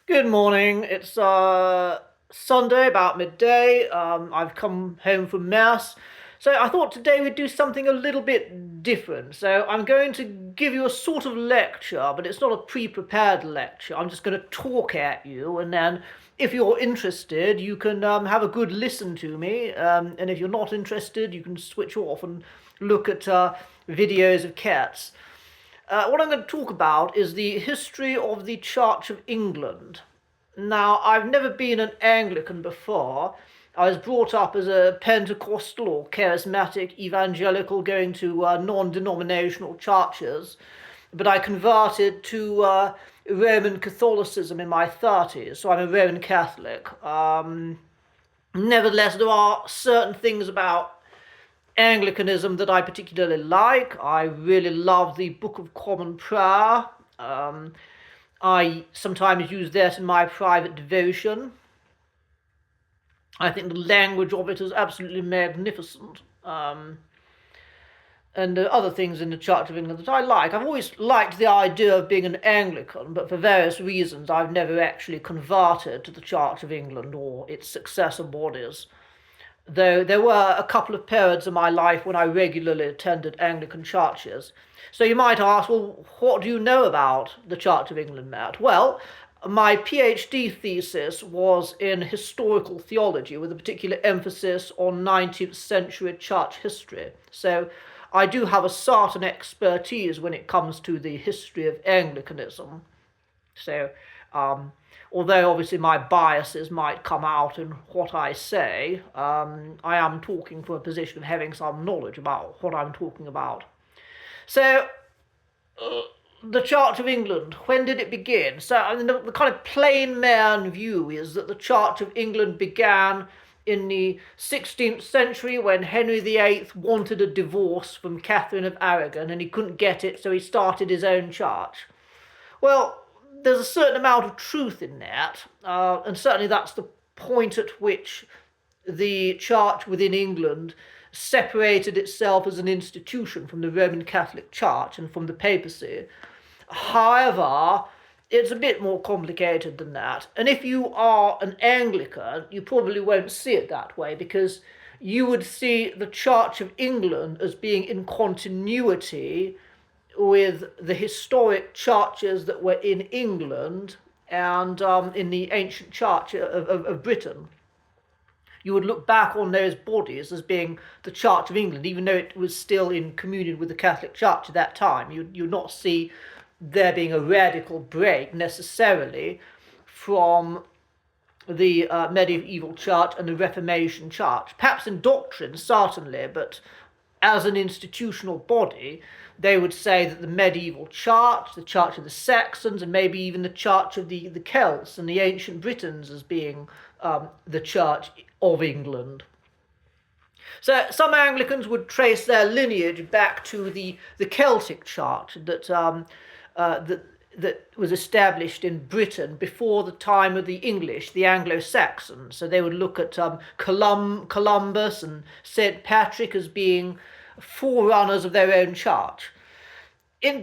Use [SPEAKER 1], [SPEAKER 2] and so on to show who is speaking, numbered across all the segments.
[SPEAKER 1] Good morning. It's Sunday, about midday. I've come home from Mass. So I thought today we'd do something a little bit different. So I'm going to give you a sort of lecture, but it's not a pre-prepared lecture. I'm just going to talk at you, and then if you're interested, you can have a good listen to me. And if you're not interested, you can switch off and look at videos of cats. What I'm going to talk about is the history of the Church of England. Now, I've never been an Anglican before. I was brought up as a Pentecostal or charismatic evangelical going to non-denominational churches, but I converted to Roman Catholicism in my 30s, so I'm a Roman Catholic. Nevertheless, there are certain things about Anglicanism that I particularly like. I really love the Book of Common Prayer. Um, I sometimes use that in my private devotion. I think the language of it is absolutely magnificent. And other things in the Church of England that I like. I've always liked the idea of being an Anglican, but for various reasons I've never actually converted to the Church of England or its successor bodies. Though there were a couple of periods in my life when I regularly attended Anglican churches. So you might ask, well, what do you know about the Church of England, Matt? Well, my PhD thesis was in historical theology with a particular emphasis on 19th century church history. So I do have a certain expertise when it comes to the history of Anglicanism. So, um, although obviously my biases might come out in what I say, I am talking from a position of having some knowledge about what I'm talking about. So, the Church of England, when did it begin? So, I mean, the kind of plain man view is that the Church of England began in the 16th century when Henry VIII wanted a divorce from Catherine of Aragon and he couldn't get it, so he started his own church. Well, there's a certain amount of truth in that, and certainly that's the point at which the church within England separated itself as an institution from the Roman Catholic Church and from the papacy. However, it's a bit more complicated than that. And if you are an Anglican, you probably won't see it that way because you would see the Church of England as being in continuity with the historic churches that were in England and in the ancient church of Britain. You would look back on those bodies as being the Church of England, even though it was still in communion with the Catholic Church at that time. You'd not see there being a radical break necessarily from the medieval church and the Reformation church. Perhaps in doctrine, certainly, but as an institutional body, they would say that the medieval church, the church of the Saxons, and maybe even the church of the Celts and the ancient Britons as being the church of England. So some Anglicans would trace their lineage back to the Celtic church that was established in Britain before the time of the English, the Anglo-Saxons. So they would look at Columbus and St. Patrick as being forerunners of their own church.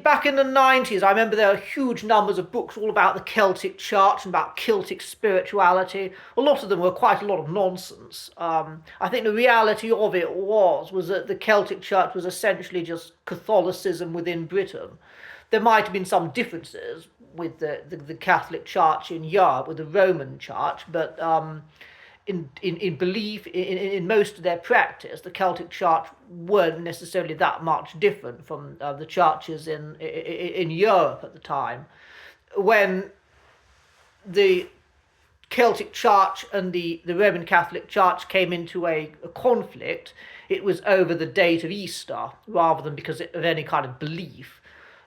[SPEAKER 1] Back in the 90s, I remember there were huge numbers of books all about the Celtic church and about Celtic spirituality. A lot of them were quite a lot of nonsense. I think the reality of it was that the Celtic church was essentially just Catholicism within Britain. There might have been some differences with the Catholic Church in Europe, with the Roman Church, but in belief, in most of their practice, the Celtic Church weren't necessarily that much different from the churches in Europe at the time. When the Celtic Church and the Roman Catholic Church came into a conflict, it was over the date of Easter rather than because of any kind of belief.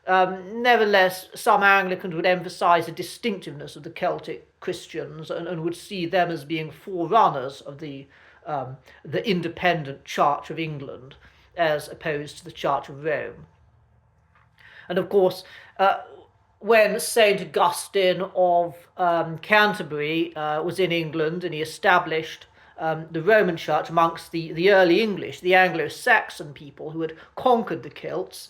[SPEAKER 1] Nevertheless, some Anglicans would emphasise the distinctiveness of the Celtic Christians and would see them as being forerunners of the independent Church of England as opposed to the Church of Rome. And of course, when St. Augustine of Canterbury was in England and he established the Roman Church amongst the early English, the Anglo-Saxon people who had conquered the Celts,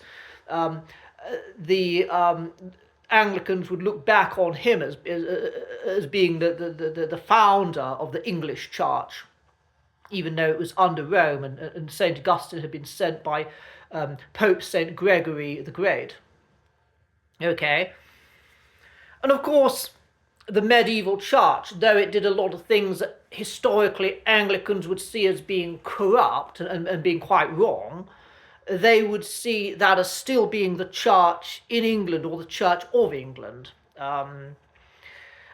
[SPEAKER 1] the Anglicans would look back on him as being the founder of the English Church, even though it was under Rome, and St. Augustine had been sent by Pope St. Gregory the Great. Okay. And of course, the medieval church, though it did a lot of things that historically Anglicans would see as being corrupt and being quite wrong, they would see that as still being the church in England, or the Church of England.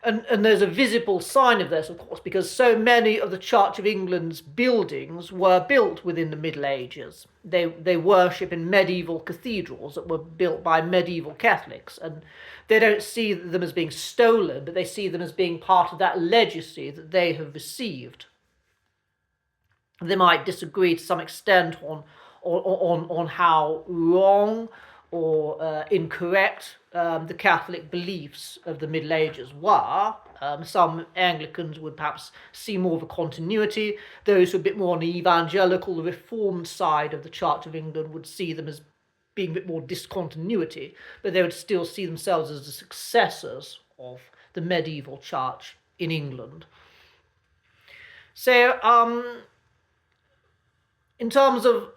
[SPEAKER 1] And there's a visible sign of this, of course, because so many of the Church of England's buildings were built within the Middle Ages. They worship in medieval cathedrals that were built by medieval Catholics, and they don't see them as being stolen, but they see them as being part of that legacy that they have received. They might disagree to some extent on how wrong or incorrect the Catholic beliefs of the Middle Ages were. Some Anglicans would perhaps see more of a continuity. Those who are a bit more on the evangelical, the Reformed side of the Church of England would see them as being a bit more discontinuity, but they would still see themselves as the successors of the medieval church in England. So, in terms of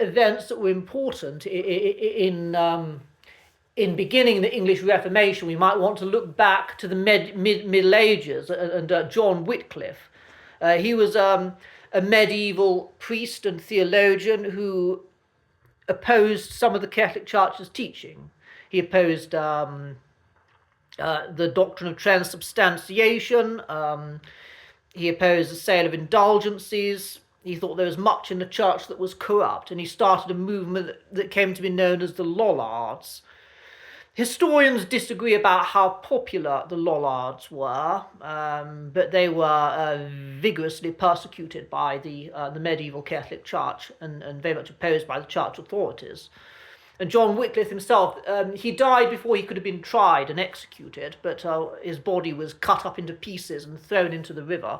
[SPEAKER 1] events that were important in beginning the English Reformation, we might want to look back to the Middle Ages and John Wycliffe. He was a medieval priest and theologian who opposed some of the Catholic Church's teaching. He opposed the doctrine of transubstantiation. He opposed the sale of indulgences. He thought there was much in the church that was corrupt, and he started a movement that came to be known as the Lollards. Historians disagree about how popular the Lollards were, but they were vigorously persecuted by the medieval Catholic Church and very much opposed by the church authorities. And John Wycliffe himself, he died before he could have been tried and executed, but his body was cut up into pieces and thrown into the river.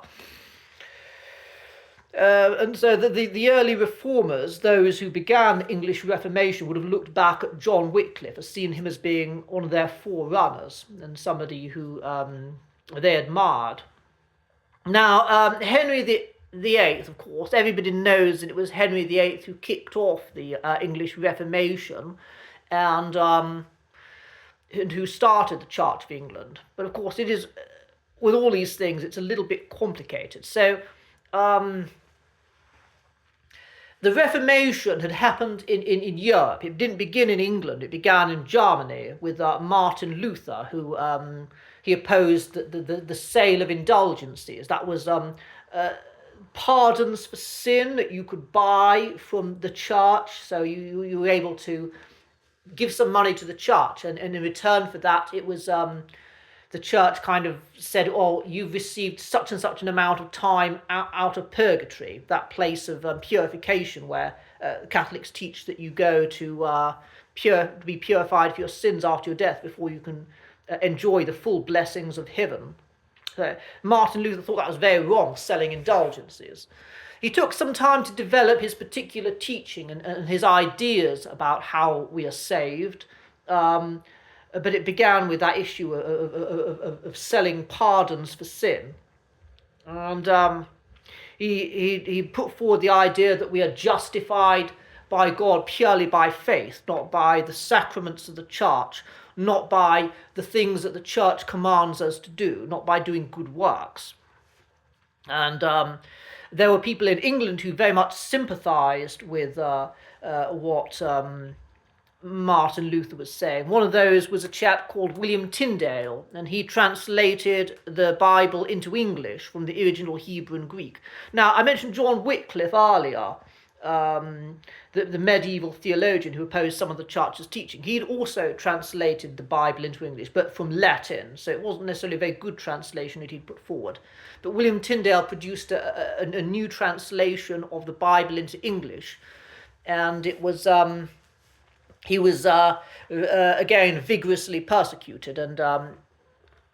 [SPEAKER 1] And so the early reformers, those who began the English Reformation, would have looked back at John Wycliffe as seeing him as being one of their forerunners and somebody who they admired. Now, Henry the Eighth, of course, everybody knows that it was Henry the Eighth who kicked off the English Reformation and who started the Church of England. But of course, it is, with all these things, it's a little bit complicated. So, the Reformation had happened in Europe. It didn't begin in England. It began in Germany with Martin Luther, who he opposed the sale of indulgences. That was pardons for sin that you could buy from the church. So you were able to give some money to the church, and in return for that, it was the church kind of said, oh, you've received such and such an amount of time out of purgatory, that place of purification where Catholics teach that you go to be purified for your sins after your death before you can enjoy the full blessings of heaven. So Martin Luther thought that was very wrong, selling indulgences. He took some time to develop his particular teaching and his ideas about how we are saved. But it began with that issue of selling pardons for sin. And he put forward the idea that we are justified by God purely by faith, not by the sacraments of the church, not by the things that the church commands us to do, not by doing good works. And there were people in England who very much sympathised with what Martin Luther was saying. One of those was a chap called William Tyndale, and he translated the Bible into English from the original Hebrew and Greek. Now, I mentioned John Wycliffe earlier, the medieval theologian who opposed some of the church's teaching. He'd also translated the Bible into English, but from Latin, so it wasn't necessarily a very good translation that he'd put forward. But William Tyndale produced a new translation of the Bible into English, and it was he was again vigorously persecuted, and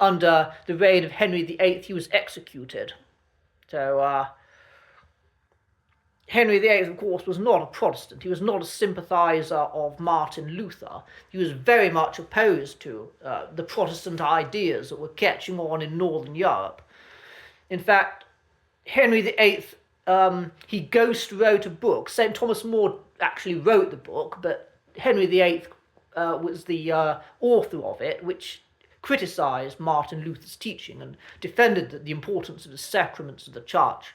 [SPEAKER 1] under the reign of Henry VIII he was executed. So Henry VIII, of course, was not a Protestant. He was not a sympathiser of Martin Luther. He was very much opposed to the Protestant ideas that were catching on in Northern Europe. In fact, Henry VIII, he ghost wrote a book. St. Thomas More actually wrote the book, but Henry VIII was the author of it, which criticised Martin Luther's teaching and defended the importance of the sacraments of the Church.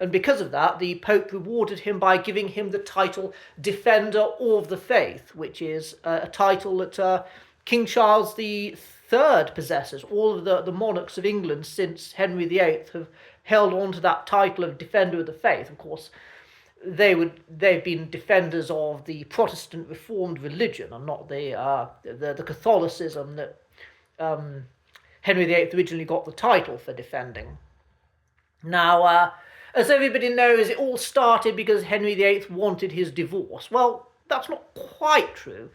[SPEAKER 1] And because of that, the Pope rewarded him by giving him the title Defender of the Faith, which is a title that King Charles III possesses. All of the monarchs of England since Henry VIII have held on to that title of Defender of the Faith. Of course, they've been defenders of the Protestant Reformed religion and not the Catholicism that Henry VIII originally got the title for defending. Now, as everybody knows, it all started because Henry VIII wanted his divorce. Well, that's not quite true.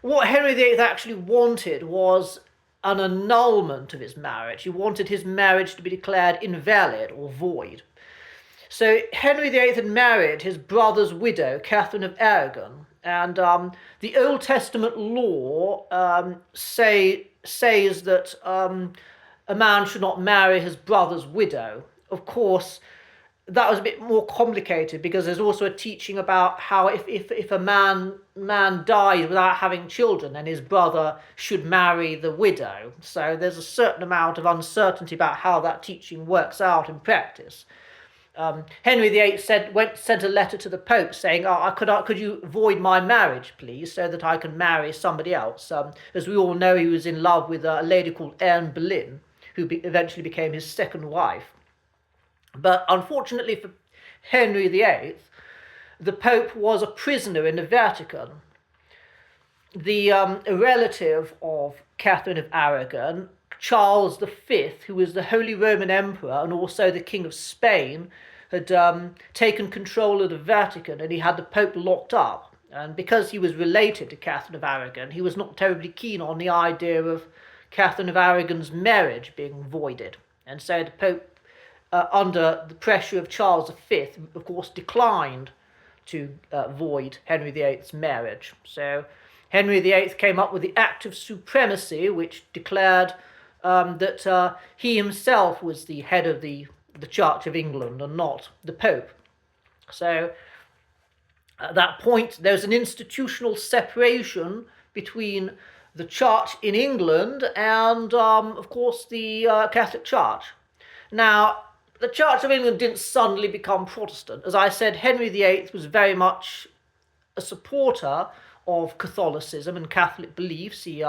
[SPEAKER 1] What Henry VIII actually wanted was an annulment of his marriage. He wanted his marriage to be declared invalid or void. So Henry VIII had married his brother's widow, Catherine of Aragon, and the Old Testament law says that a man should not marry his brother's widow. Of course, that was a bit more complicated because there's also a teaching about how if a man dies without having children, then his brother should marry the widow. So there's a certain amount of uncertainty about how that teaching works out in practice. Henry VIII sent a letter to the Pope saying, could you void my marriage, please, so that I can marry somebody else? As we all know, he was in love with a lady called Anne Boleyn, who eventually became his second wife. But unfortunately for Henry VIII, the Pope was a prisoner in the Vatican. The relative of Catherine of Aragon, Charles V, who was the Holy Roman Emperor and also the King of Spain, had taken control of the Vatican, and he had the Pope locked up. And because he was related to Catherine of Aragon, he was not terribly keen on the idea of Catherine of Aragon's marriage being voided. And so the Pope, under the pressure of Charles V, of course, declined to void Henry VIII's marriage. So Henry VIII came up with the Act of Supremacy, which declared that he himself was the head of the Church of England and not the Pope. So at that point, there's an institutional separation between the Church in England and, of course, the Catholic Church. Now, the Church of England didn't suddenly become Protestant. As I said, Henry VIII was very much a supporter of Catholicism and Catholic beliefs. He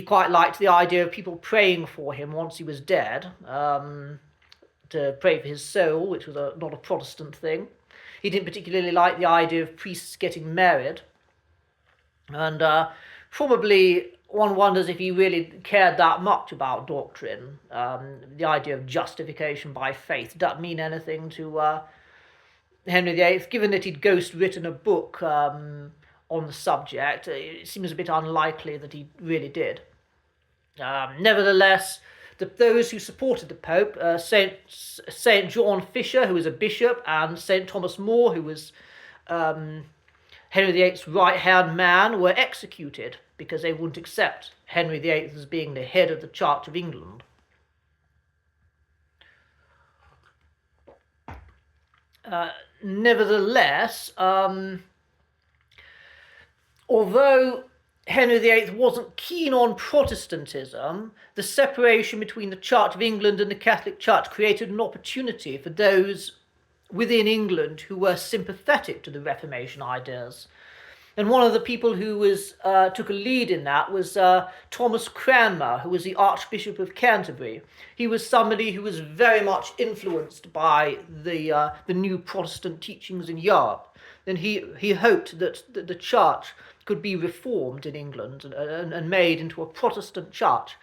[SPEAKER 1] quite liked the idea of people praying for him once he was dead, to pray for his soul, which was not a Protestant thing. He didn't particularly like the idea of priests getting married. And probably one wonders if he really cared that much about doctrine. The idea of justification by faith. Did that mean anything to Henry VIII? Given that he'd ghost-written a book on the subject, it seems a bit unlikely that he really did. Nevertheless, those who supported the Pope, St. John Fisher, who was a bishop, and St. Thomas More, who was Henry VIII's right-hand man, were executed because they wouldn't accept Henry VIII as being the head of the Church of England. Nevertheless, although Henry VIII wasn't keen on Protestantism, the separation between the Church of England and the Catholic Church created an opportunity for those within England who were sympathetic to the Reformation ideas. And one of the people who took a lead in that was Thomas Cranmer, who was the Archbishop of Canterbury. He was somebody who was very much influenced by the new Protestant teachings in Europe. And he hoped that the church could be reformed in England and made into a Protestant church.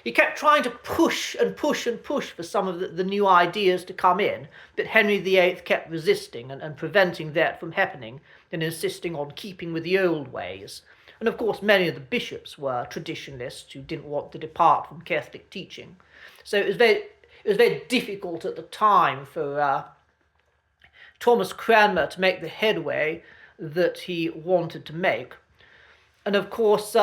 [SPEAKER 1] He kept trying to push and push and push for some of the new ideas to come in, but Henry VIII kept resisting and preventing that from happening and insisting on keeping with the old ways. And of course, many of the bishops were traditionalists who didn't want to depart from Catholic teaching. So it was very difficult at the time for Thomas Cranmer to make the headway that he wanted to make. And of course,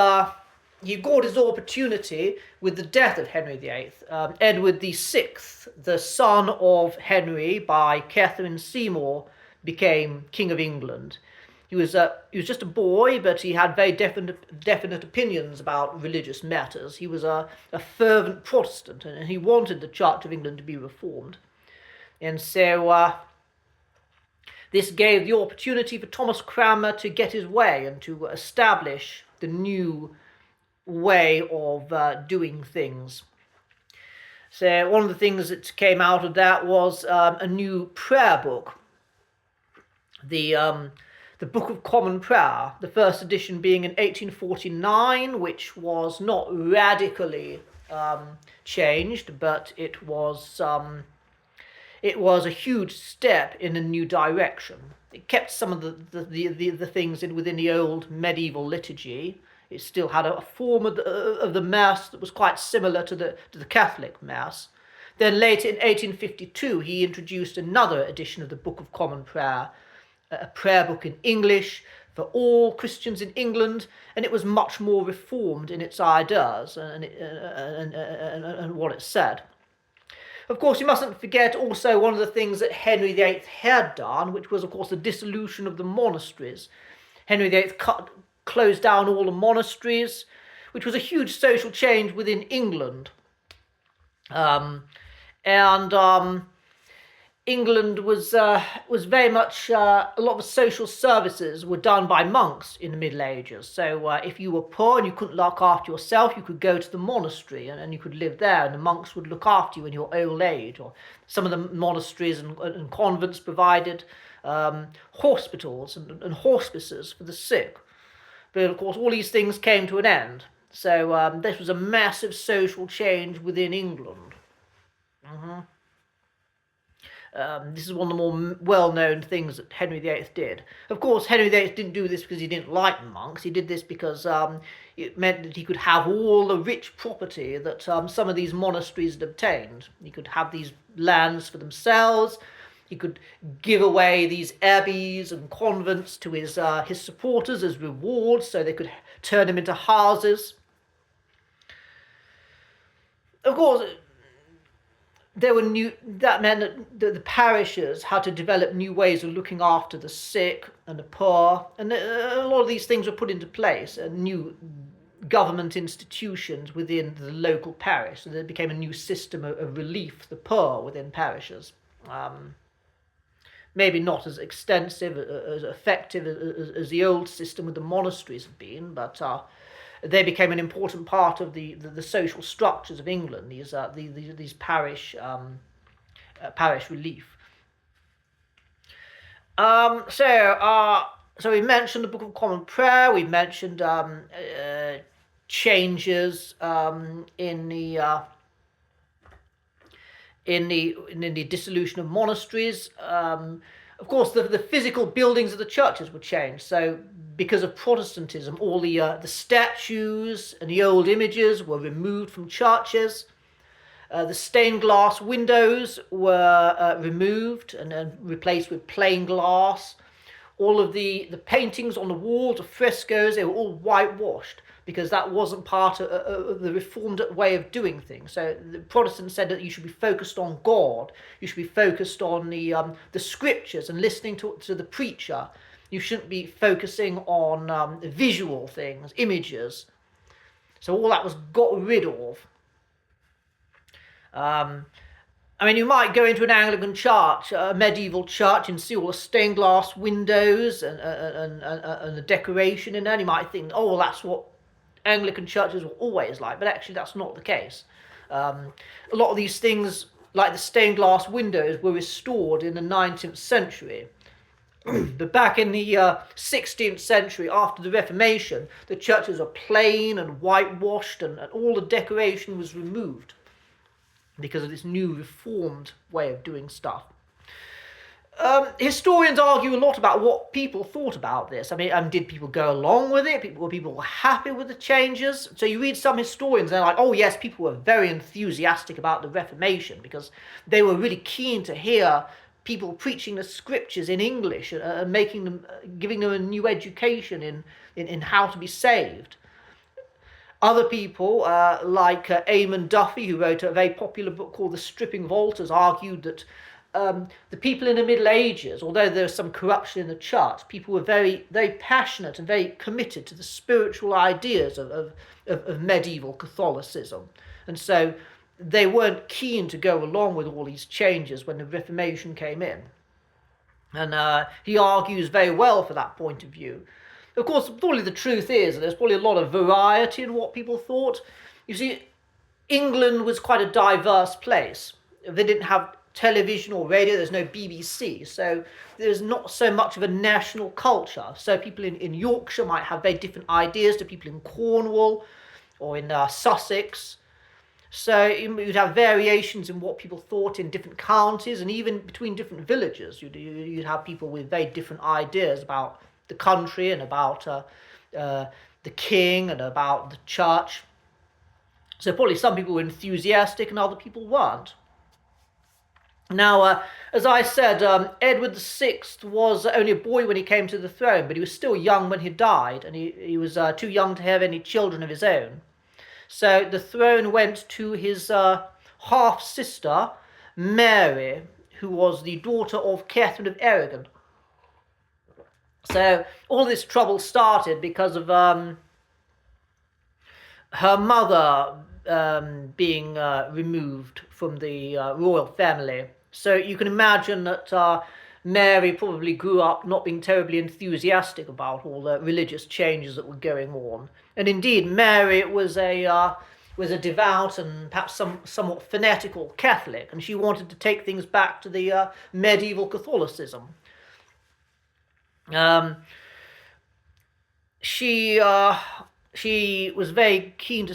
[SPEAKER 1] he got his opportunity with the death of Henry VIII. Edward VI, the son of Henry by Catherine Seymour, became King of England. He was just a boy, but he had very definite opinions about religious matters. He was a fervent Protestant, and he wanted the Church of England to be reformed. And so this gave the opportunity for Thomas Cranmer to get his way and to establish the new way of doing things. So one of the things that came out of that was a new prayer book, the Book of Common Prayer, the first edition being in 1849, which was not radically changed, but it was a huge step in a new direction. It kept some of the things within the old medieval liturgy. It still had a form of the Mass that was quite similar to the Catholic Mass. Then later in 1852, he introduced another edition of the Book of Common Prayer, a prayer book in English for all Christians in England, and it was much more reformed in its ideas and what it said. Of course, you mustn't forget also one of the things that Henry VIII had done, which was, of course, the dissolution of the monasteries. Henry VIII closed down all the monasteries, which was a huge social change within England. England was very much, a lot of the social services were done by monks in the Middle Ages. So if you were poor and you couldn't look after yourself, you could go to the monastery and you could live there, and the monks would look after you in your old age. Or some of the monasteries and convents provided hospitals and hospices for the sick. But of course, all these things came to an end. So this was a massive social change within England. This is one of the more well-known things that Henry VIII did. Of course, Henry VIII didn't do this because he didn't like monks. He did this because it meant that he could have all the rich property that some of these monasteries had obtained. He could have these lands for themselves. He could give away these abbeys and convents to his supporters as rewards, so they could turn them into houses. Of course, that meant that the parishes had to develop new ways of looking after the sick and the poor, and a lot of these things were put into place, new government institutions within the local parish, so there became a new system of relief for the poor within parishes. Maybe not as extensive, as effective as the old system with the monasteries had been, but they became an important part of the social structures of England. These parish relief. So we mentioned the Book of Common Prayer. We mentioned changes in the dissolution of monasteries. Of course, the physical buildings of the churches were changed. So because of Protestantism, all the statues and the old images were removed from churches. The stained glass windows were removed and replaced with plain glass. All of the paintings on the walls, the frescoes, they were all whitewashed, because that wasn't part of the Reformed way of doing things. So the Protestants said that you should be focused on God. You should be focused on the scriptures and listening to the preacher. You shouldn't be focusing on visual things, images. So all that was got rid of. I mean, you might go into an Anglican church, a medieval church, and see all the stained glass windows and the decoration in there. And you might think, oh, well, that's what Anglican churches were always like. But actually, that's not the case. A lot of these things, like the stained glass windows, were restored in the 19th century. But back in the 16th century, after the Reformation, the churches are plain and whitewashed, and all the decoration was removed because of this new reformed way of doing stuff. Historians argue a lot about what people thought about this. I mean, did people go along with it? Were people happy with the changes? So you read some historians, and they're like, oh yes, people were very enthusiastic about the Reformation because they were really keen to hear people preaching the scriptures in English and making them, giving them a new education in how to be saved. Other people, like Eamon Duffy, who wrote a very popular book called The Stripping of Altars, argued that the people in the Middle Ages, although there was some corruption in the church, people were very, very passionate and very committed to the spiritual ideas of medieval Catholicism. And so they weren't keen to go along with all these changes when the Reformation came in. And he argues very well for that point of view. Of course, probably the truth is that there's probably a lot of variety in what people thought. You see, England was quite a diverse place. They didn't have television or radio, there's no BBC, so there's not so much of a national culture. So people in Yorkshire might have very different ideas to people in Cornwall or in Sussex. So you'd have variations in what people thought in different counties, and even between different villages. You'd have people with very different ideas about the country and about the king and about the church. So probably some people were enthusiastic and other people weren't. Now, as I said, Edward VI was only a boy when he came to the throne, but he was still young when he died, and he was too young to have any children of his own. So the throne went to his half-sister, Mary, who was the daughter of Catherine of Aragon. So all this trouble started because of her mother being removed from the royal family. So you can imagine that Mary probably grew up not being terribly enthusiastic about all the religious changes that were going on. And indeed, Mary was a devout and perhaps somewhat fanatical Catholic, and she wanted to take things back to the medieval Catholicism. She was very keen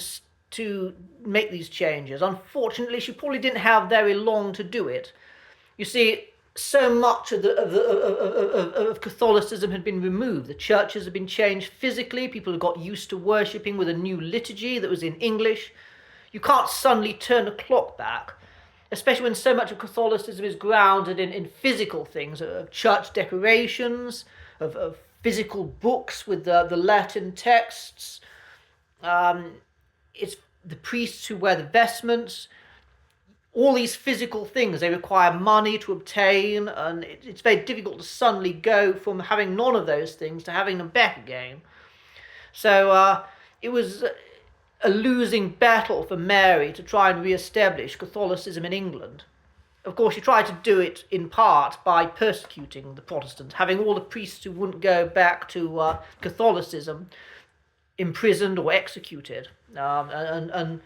[SPEAKER 1] to make these changes. Unfortunately, she probably didn't have very long to do it. You see, so much of Catholicism had been removed. The churches had been changed physically. People had got used to worshipping with a new liturgy that was in English. You can't suddenly turn the clock back, especially when so much of Catholicism is grounded in physical things, of church decorations, of physical books with the Latin texts. It's the priests who wear the vestments. All these physical things, they require money to obtain, and it's very difficult to suddenly go from having none of those things to having them back again. So it was a losing battle for Mary to try and re-establish Catholicism in England. Of course, she tried to do it in part by persecuting the Protestants, having all the priests who wouldn't go back to Catholicism imprisoned or executed. And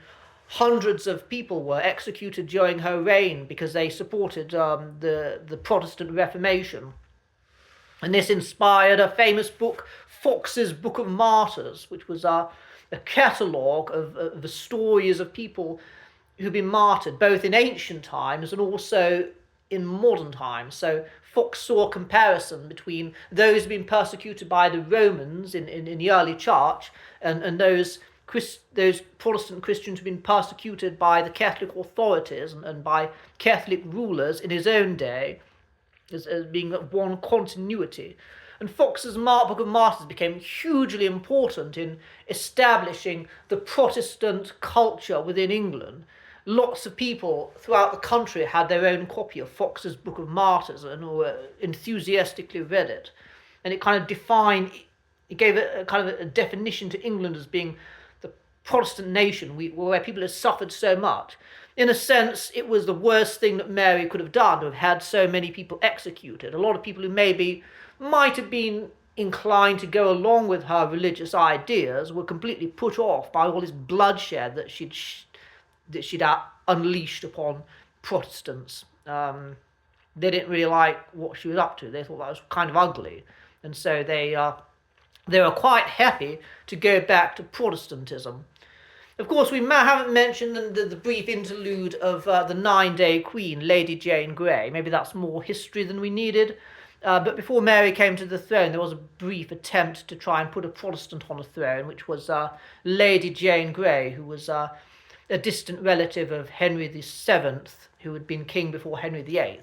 [SPEAKER 1] hundreds of people were executed during her reign because they supported the Protestant Reformation. And this inspired a famous book, Fox's Book of Martyrs, which was a catalogue of the stories of people who've been martyred, both in ancient times and also in modern times. So Fox saw a comparison between those who've been persecuted by the Romans in the early church and those Protestant Christians who've been persecuted by the Catholic authorities and by Catholic rulers in his own day, as being one continuity. And Fox's Book of Martyrs became hugely important in establishing the Protestant culture within England. Lots of people throughout the country had their own copy of Fox's Book of Martyrs and enthusiastically read it. And it kind of gave a kind of a definition to England as being the Protestant nation where people had suffered so much. In a sense, it was the worst thing that Mary could have done, to have had so many people executed. A lot of people who maybe might have been inclined to go along with her religious ideas were completely put off by all this bloodshed that she'd unleashed upon Protestants. They didn't really like what she was up to. They thought that was kind of ugly. And so they were quite happy to go back to Protestantism. Of course, we haven't mentioned the brief interlude of the 9-day Queen, Lady Jane Grey. Maybe that's more history than we needed. But before Mary came to the throne, there was a brief attempt to try and put a Protestant on the throne, which was Lady Jane Grey, who was a distant relative of Henry VII, who had been king before Henry VIII.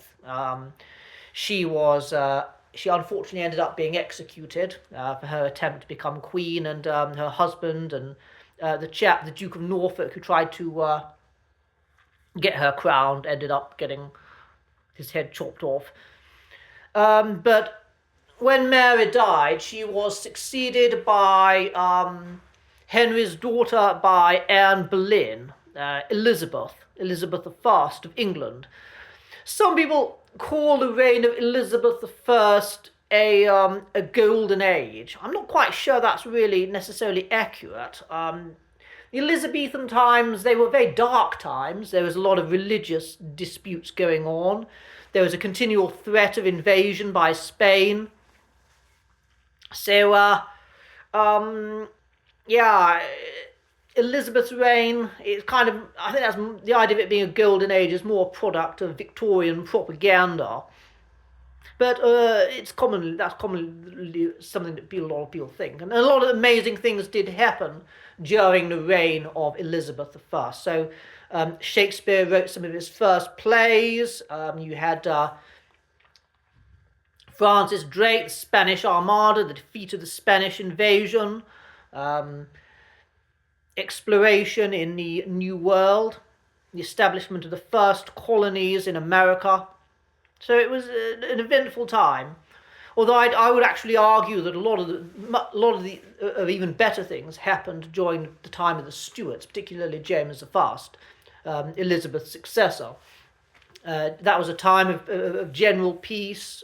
[SPEAKER 1] She unfortunately ended up being executed for her attempt to become queen, and her husband and the Duke of Norfolk, who tried to get her crowned, ended up getting his head chopped off. But when Mary died, she was succeeded by Henry's daughter, by Anne Boleyn, Elizabeth I of England. Some people call the reign of Elizabeth I a golden age. I'm not quite sure that's really necessarily accurate. The Elizabethan times, they were very dark times. There was a lot of religious disputes going on. There was a continual threat of invasion by Spain. So, yeah, Elizabeth's reign, it's kind of, I think that's the idea of it being a golden age is more a product of Victorian propaganda. But that's commonly something that a lot of people think. And a lot of amazing things did happen during the reign of Elizabeth I. So Shakespeare wrote some of his first plays. You had Francis Drake, the Spanish Armada, the defeat of the Spanish invasion, exploration in the New World, the establishment of the first colonies in America. So it was an eventful time. Although I would actually argue that a lot of the even better things happened during the time of the Stuarts, particularly James I, Elizabeth's successor. That was a time of general peace,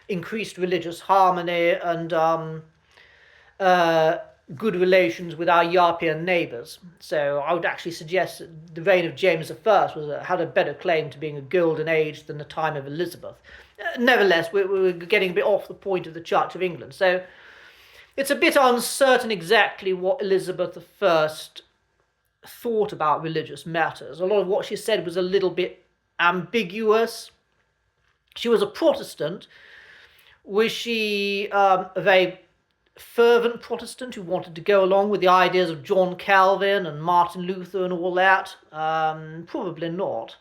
[SPEAKER 1] increased religious harmony, and good relations with our European neighbours. So I would actually suggest that the reign of James I had a better claim to being a golden age than the time of Elizabeth. Nevertheless, we're getting a bit off the point of the Church of England. So it's a bit uncertain exactly what Elizabeth I thought about religious matters. A lot of what she said was a little bit ambiguous. She was a Protestant. Was she a very fervent Protestant who wanted to go along with the ideas of John Calvin and Martin Luther and all that? Probably not.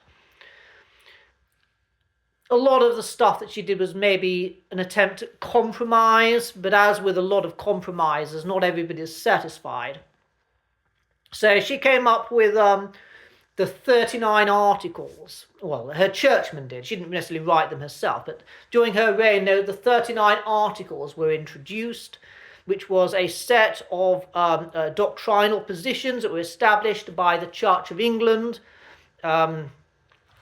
[SPEAKER 1] A lot of the stuff that she did was maybe an attempt at compromise, but as with a lot of compromises, not everybody is satisfied. So she came up with the 39 Articles. Well, her churchmen did. She didn't necessarily write them herself, but during her reign, the 39 Articles were introduced, which was a set of doctrinal positions that were established by the Church of England,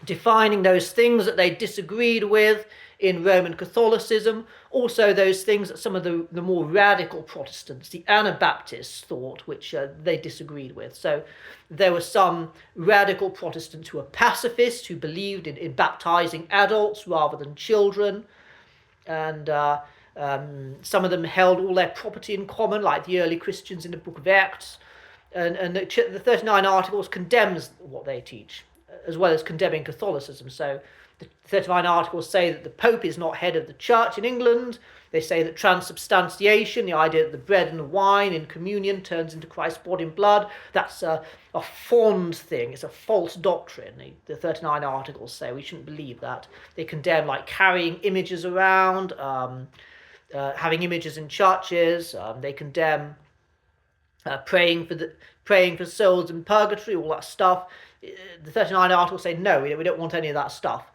[SPEAKER 1] defining those things that they disagreed with in Roman Catholicism, also those things that some of the more radical Protestants, the Anabaptists, thought, which they disagreed with. So there were some radical Protestants who were pacifists, who believed in baptizing adults rather than children, and some of them held all their property in common, like the early Christians in the Book of Acts, and the 39 Articles condemns what they teach, as well as condemning Catholicism. So the 39 Articles say that the Pope is not head of the Church in England. They say that transubstantiation, the idea that the bread and the wine in communion turns into Christ's body and blood, that's a fond thing. It's a false doctrine. The 39 Articles say we shouldn't believe that. They condemn like carrying images around, having images in churches. They condemn praying for souls in purgatory, all that stuff. The 39 Articles say no, we don't want any of that stuff.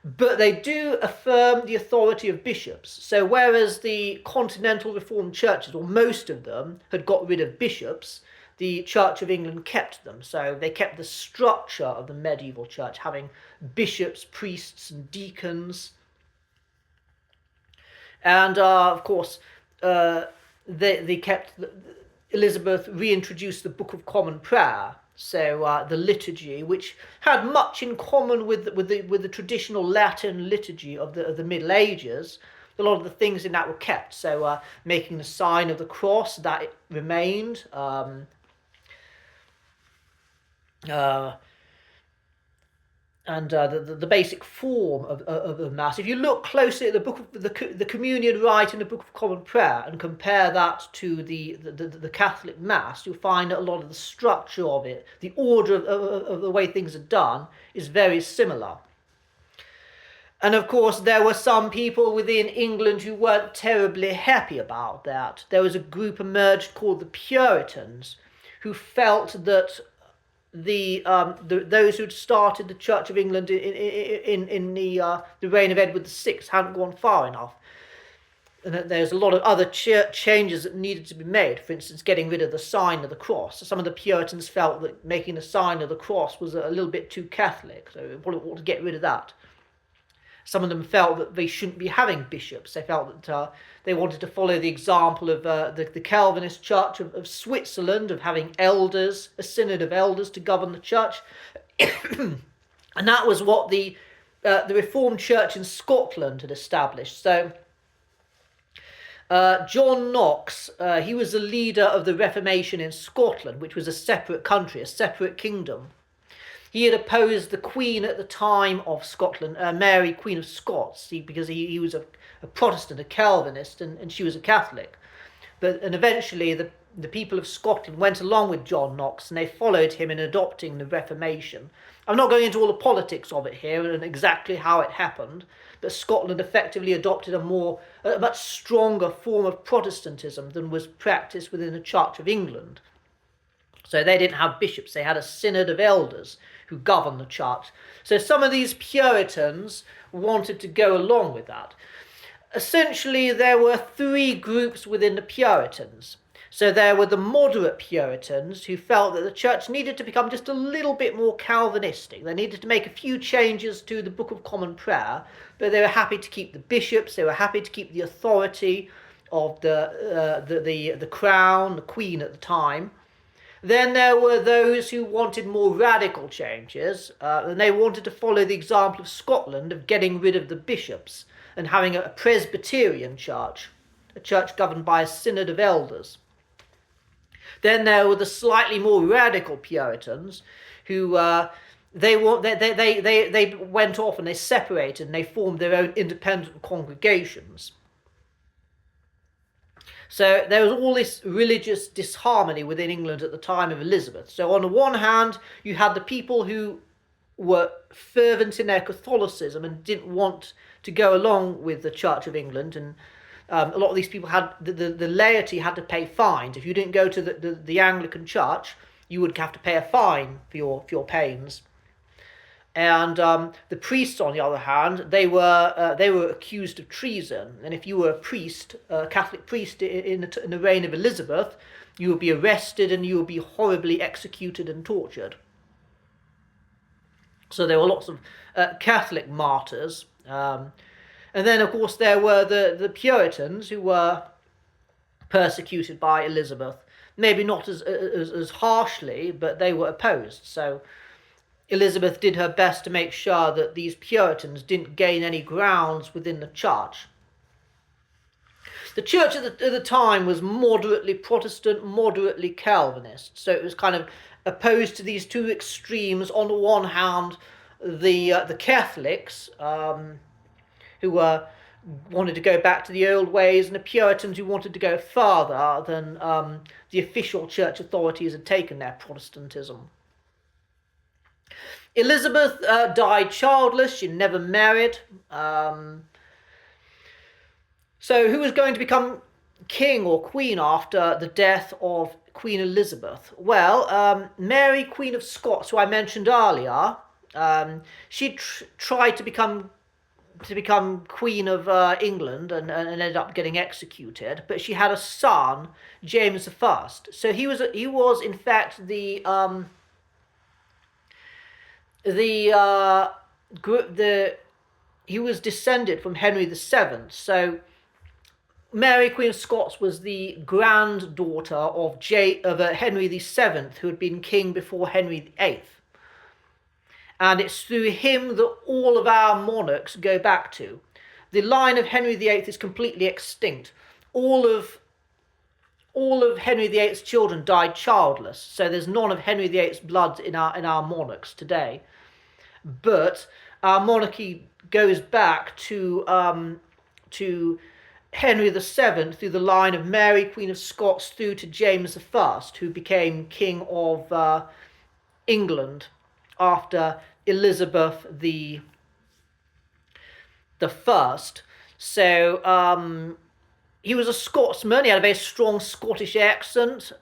[SPEAKER 1] But they do affirm the authority of bishops. So whereas the continental Reformed churches, or most of them, had got rid of bishops, the Church of England kept them. So they kept the structure of the medieval church, having bishops, priests, and deacons. And of course, they kept Elizabeth reintroduced the Book of Common Prayer. So the liturgy, which had much in common with the traditional Latin liturgy of the Middle Ages, a lot of the things in that were kept. So making the sign of the cross, that it remained. And the basic form of the Mass. If you look closely at the Communion Rite in the Book of Common Prayer and compare that to the Catholic Mass, you'll find that a lot of the structure of it, the order of the way things are done, is very similar. And of course, there were some people within England who weren't terribly happy about that. There was a group emerged called the Puritans, who felt that those who'd started the Church of England in the reign of Edward VI hadn't gone far enough, and that there's a lot of other changes that needed to be made. For instance, getting rid of the sign of the cross. Some of the Puritans felt that making the sign of the cross was a little bit too Catholic, so we probably ought to get rid of that. Some of them felt that they shouldn't be having bishops. They felt that they wanted to follow the example of the Calvinist Church of Switzerland, of having elders, a synod of elders to govern the church. And that was what the Reformed Church in Scotland had established. So John Knox, he was the leader of the Reformation in Scotland, which was a separate country, a separate kingdom. He had opposed the Queen at the time of Scotland, Mary, Queen of Scots, because he was a Protestant, a Calvinist, and she was a Catholic. And eventually the people of Scotland went along with John Knox, and they followed him in adopting the Reformation. I'm not going into all the politics of it here and exactly how it happened, but Scotland effectively adopted a much stronger form of Protestantism than was practiced within the Church of England. So they didn't have bishops, they had a synod of elders who governed the church. So some of these Puritans wanted to go along with that. Essentially, there were three groups within the Puritans. So there were the moderate Puritans who felt that the church needed to become just a little bit more Calvinistic. They needed to make a few changes to the Book of Common Prayer, but they were happy to keep the bishops, they were happy to keep the authority of the crown, the queen at the time. Then there were those who wanted more radical changes, and they wanted to follow the example of Scotland of getting rid of the bishops and having a Presbyterian church, a church governed by a synod of elders. Then there were the slightly more radical Puritans who they went off and they separated and they formed their own independent congregations. So there was all this religious disharmony within England at the time of Elizabeth. So on the one hand, you had the people who were fervent in their Catholicism and didn't want to go along with the Church of England, and a lot of these people had the laity had to pay fines. If you didn't go to the Anglican Church, you would have to pay a fine for your pains. And the priests, on the other hand, they were accused of treason. And if you were a priest, a Catholic priest in the reign of Elizabeth, you would be arrested and you would be horribly executed and tortured. So there were lots of Catholic martyrs. And then, of course, there were the Puritans who were persecuted by Elizabeth. Maybe not as harshly, but they were opposed. So Elizabeth did her best to make sure that these Puritans didn't gain any grounds within the church. The church at the time was moderately Protestant, moderately Calvinist, so it was kind of opposed to these two extremes. On the one hand, the Catholics, who wanted to go back to the old ways, and the Puritans who wanted to go further than the official church authorities had taken their Protestantism. Elizabeth died childless. She never married. So who was going to become king or queen after the death of Queen Elizabeth? Well, Mary, Queen of Scots, who I mentioned earlier, she tried to become Queen of England and ended up getting executed. But she had a son, James I. So he was in fact he was descended from Henry VII. So Mary, Queen of Scots, was the granddaughter of Henry VII, who had been king before Henry VIII. And it's through him that all of our monarchs go back to. The line of Henry VIII is completely extinct. All of Henry VIII's children died childless, so there's none of Henry VIII's blood in our monarchs today. But our monarchy goes back to Henry VII through the line of Mary, Queen of Scots, through to James I, who became King of England after Elizabeth the the First. So he was a Scotsman. He had a very strong Scottish accent.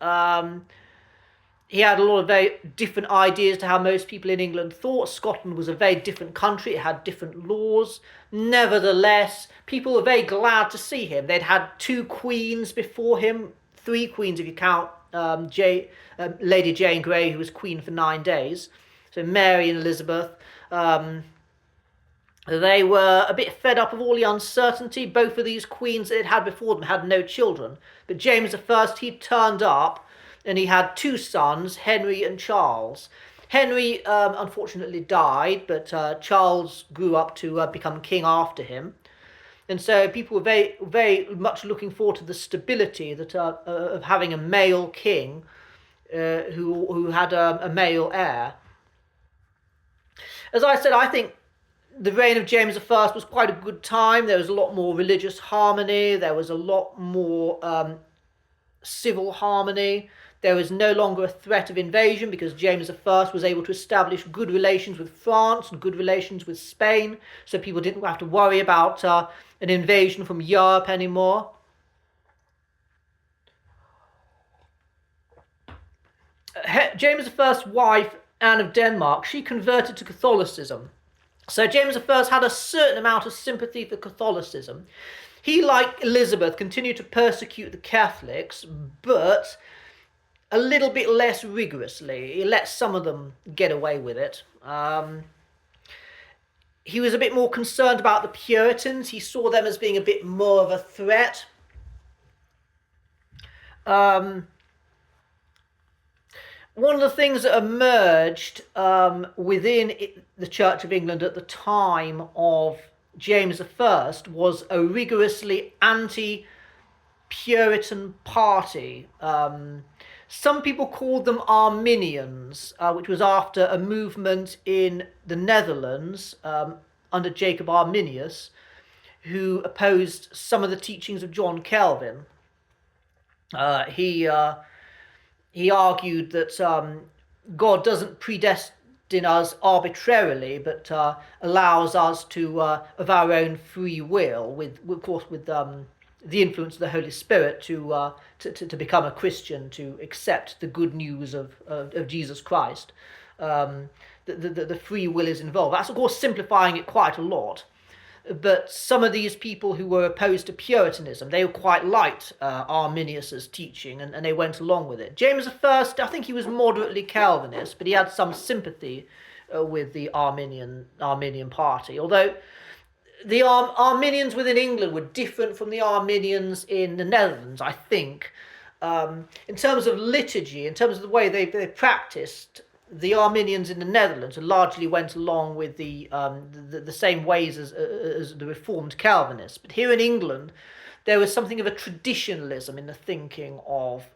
[SPEAKER 1] He had a lot of very different ideas to how most people in England thought. Scotland was a very different country. It had different laws. Nevertheless, people were very glad to see him. They'd had two queens before him, three queens if you count Lady Jane Grey, who was queen for 9 days. So Mary and Elizabeth. They were a bit fed up of all the uncertainty. Both of these queens that they'd had before them had no children. But James I, he turned up, and he had two sons, Henry and Charles. Henry unfortunately died, but Charles grew up to become king after him. And so people were very, very much looking forward to the stability that of having a male king who had a male heir. As I said, I think the reign of James I was quite a good time. There was a lot more religious harmony. There was a lot more civil harmony. There was no longer a threat of invasion because James I was able to establish good relations with France and good relations with Spain, so people didn't have to worry about an invasion from Europe anymore. James I's wife, Anne of Denmark, she converted to Catholicism. So James I had a certain amount of sympathy for Catholicism. He, like Elizabeth, continued to persecute the Catholics, but a little bit less rigorously. He let some of them get away with it. He was a bit more concerned about the Puritans. He saw them as being a bit more of a threat. One of the things that emerged within the Church of England at the time of James I was a rigorously anti-Puritan party. Some people called them Arminians, which was after a movement in the Netherlands under Jacob Arminius, who opposed some of the teachings of John Calvin. He argued that God doesn't predestine us arbitrarily, but allows us to, of our own free will, of course, with the influence of the Holy Spirit, to become a Christian, to accept the good news of Jesus Christ. The free will is involved. That's, of course, simplifying it quite a lot. But some of these people who were opposed to Puritanism, they quite liked Arminius's teaching, and they went along with it. James I think he was moderately Calvinist, but he had some sympathy with the Arminian party. Although the Arminians within England were different from the Arminians in the Netherlands, I think. In terms of liturgy, in terms of the way they practiced, the Arminians in the Netherlands largely went along with the same ways as the Reformed Calvinists. But here in England, there was something of a traditionalism in the thinking of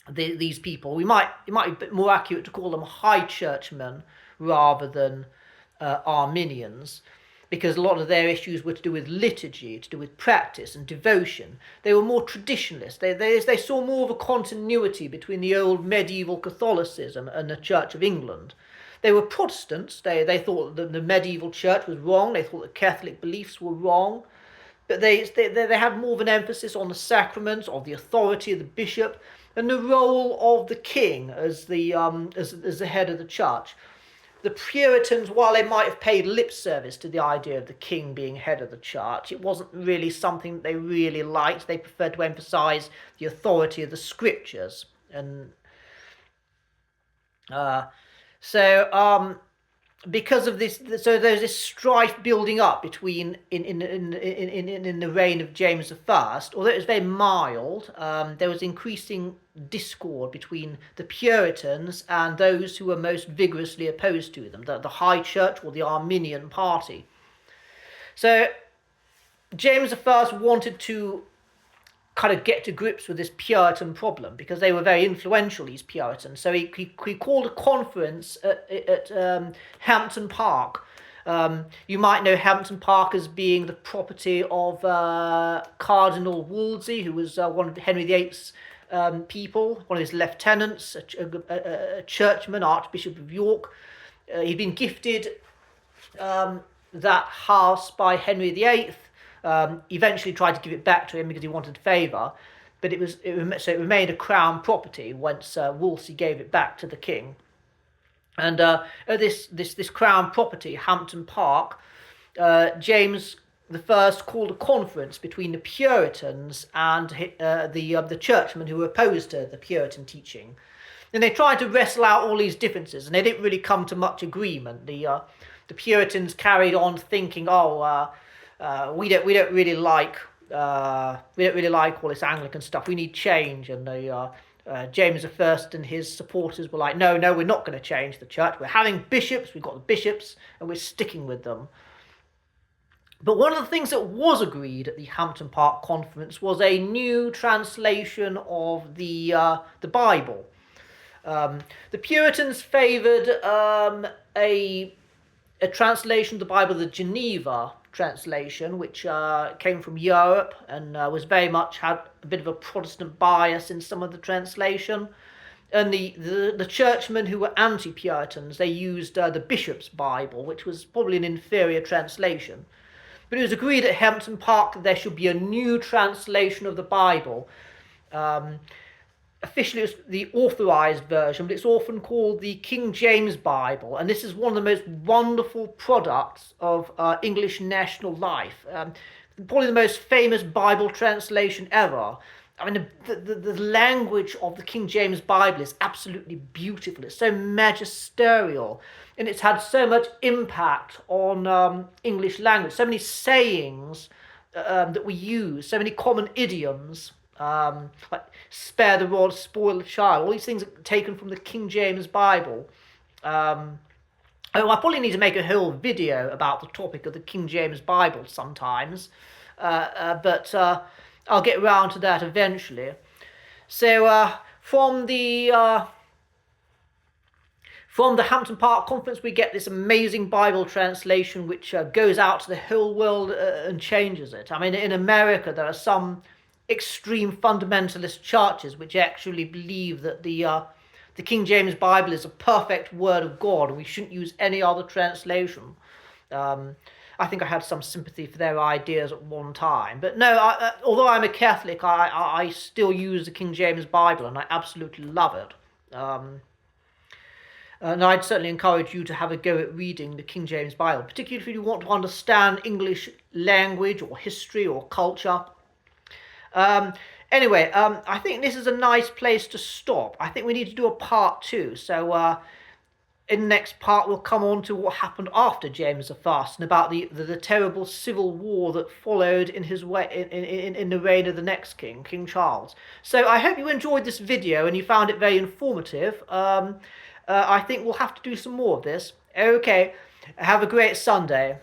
[SPEAKER 1] these people. It might be a bit more accurate to call them high churchmen rather than Arminians, because a lot of their issues were to do with liturgy, to do with practice and devotion. They were more traditionalist. They saw more of a continuity between the old medieval Catholicism and the Church of England. They were Protestants. They thought that the medieval church was wrong. They thought that Catholic beliefs were wrong. But they had more of an emphasis on the sacraments, of the authority of the bishop, and the role of the king as the head of the church. The Puritans, while they might have paid lip service to the idea of the king being head of the church, it wasn't really something that they really liked. They preferred to emphasise the authority of the scriptures. And because of this, so there's this strife building up between in the reign of James I. Although it was very mild, there was increasing discord between the Puritans and those who were most vigorously opposed to them, the High Church or the Arminian party. So James I wanted to kind of get to grips with this Puritan problem because they were very influential, these Puritans. So he called a conference at Hampton Park. You might know Hampton Park as being the property of Cardinal Wolsey, who was one of Henry VIII's people, one of his lieutenants, a churchman, Archbishop of York. He'd been gifted that house by Henry VIII. Eventually tried to give it back to him because he wanted favour, but it remained a crown property once Wolsey gave it back to the king. And this crown property, Hampton Park, James I called a conference between the Puritans and the churchmen who were opposed to the Puritan teaching. And they tried to wrestle out all these differences, and they didn't really come to much agreement. The Puritans carried on thinking, we don't really like all this Anglican stuff. We need change. And James I and his supporters were like, no, we're not going to change the church. We're having bishops. We've got the bishops, and we're sticking with them. But one of the things that was agreed at the Hampton Park Conference was a new translation of the Bible. The Puritans favoured a translation of the Bible, the Geneva translation, which came from Europe and was very much had a bit of a Protestant bias in some of the translation. And the churchmen who were anti-Puritans, they used the Bishop's Bible, which was probably an inferior translation. But it was agreed at Hampton Park that there should be a new translation of the Bible. Officially it's the authorised version, but it's often called the King James Bible, and this is one of the most wonderful products of English national life. Probably the most famous Bible translation ever. I mean, the language of the King James Bible is absolutely beautiful. It's so magisterial, and it's had so much impact on English language. So many sayings that we use, so many common idioms, like spare the rod, spoil the child. All these things are taken from the King James Bible. I probably need to make a whole video about the topic of the King James Bible sometimes, but I'll get around to that eventually. So from the Hampton Park Conference, we get this amazing Bible translation which goes out to the whole world and changes it. I mean, in America, there are some extreme fundamentalist churches which actually believe that the King James Bible is a perfect word of God and we shouldn't use any other translation. I think I had some sympathy for their ideas at one time. But no, although I'm a Catholic, I still use the King James Bible and I absolutely love it. And I'd certainly encourage you to have a go at reading the King James Bible, particularly if you want to understand English language or history or culture. Anyway, I think this is a nice place to stop. I think we need to do a part 2. So in the next part, we'll come on to what happened after James I and about the terrible civil war that followed in his way in the reign of the next king, King Charles. So I hope you enjoyed this video and you found it very informative. I think we'll have to do some more of this. Okay, have a great Sunday.